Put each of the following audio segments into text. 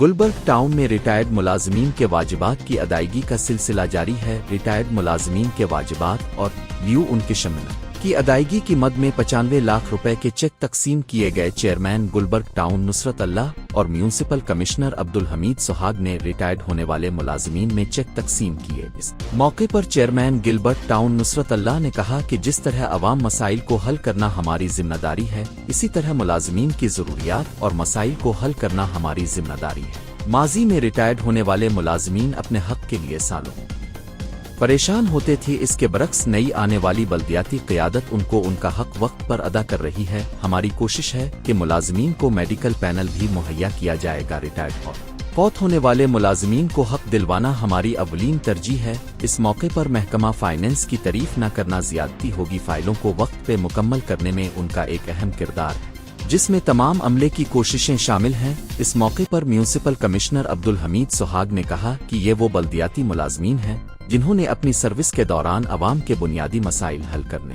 Gulberg town में retired मुलाजमीन के वाजिबात की अदायगी का सिलसिला जारी है। रिटायर्ड मुलाजमीन के वाजिबात और ड्यू उनके शमन की अदायगी की मद में 95 लाख रुपए के चेक तकसीम किए गए। चेयरमैन गुलबर्ग टाउन नुसरत अल्लाह और म्यूनिसिपल कमिश्नर अब्दुल हमीद सुहाग ने रिटायर्ड होने वाले मुलाजमीन में चेक तकसीम किए। इस मौके पर चेयरमैन गुलबर्ग टाउन नुसरत अल्लाह ने कहा कि जिस तरह अवाम मसाइल को हल करना हमारी जिम्मेदारी है, इसी तरह मुलाजमीन की जरूरियात और मसाइल को हल करना हमारी जिम्मेदारी है। माजी में रिटायर्ड होने वाले मुलाजमीन अपने हक के लिए सालों परेशान होते थे, इसके बरक्स नई आने वाली बल्दियाती क़यादत उनको उनका हक वक्त पर अदा कर रही है। हमारी कोशिश है कि मुलाजमीन को मेडिकल पैनल भी मुहैया किया जाएगा। रिटायर्ड और फौत होने वाले मुलाजमीन को हक दिलवाना हमारी अवलीन तरजीह है। इस मौके पर महकमा फाइनेंस की तारीफ न करना ज़्यादती होगी। फाइलों को वक्त पे मुकम्मल करने में उनका एक अहम किरदार है, जिसमें तमाम अमले की कोशिशें शामिल हैं। इस मौके पर म्यूनिसिपल कमिश्नर अब्दुल हमीद सुहाग ने कहा कि ये वो बल्दियाती मुलाजमीन हैं जिन्होंने अपनी सर्विस के दौरान अवाम के बुनियादी मसाइल हल करने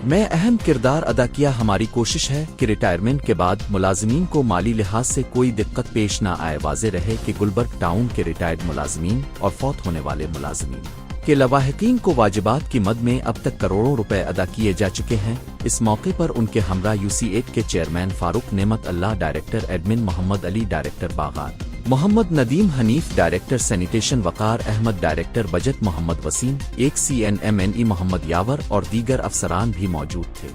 में अहम किरदार अदा किया। हमारी कोशिश है कि रिटायरमेंट के बाद मुलाजमीन को माली लिहाज से कोई दिक्कत पेश न आए। वाज़ेह रहे कि गुलबर्ग टाउन के रिटायर्ड मुलाजमीन और फौत होने वाले मुलाजमीन के लवाहिकीन को वाजिबात की मद में अब तक करोड़ों रुपए अदा किए जा चुके हैं। इस मौके पर उनके हमरा UC8 के chairman Farooq Nemat Allah, director admin Mohammad Ali, director बागात Mohammad Nadeem Hanif, director sanitation Waqar Ahmed, director budget Mohammad Waseem, एक CNMNE मोहम्मद यावर और दीगर अफसरान भी मौजूद थे।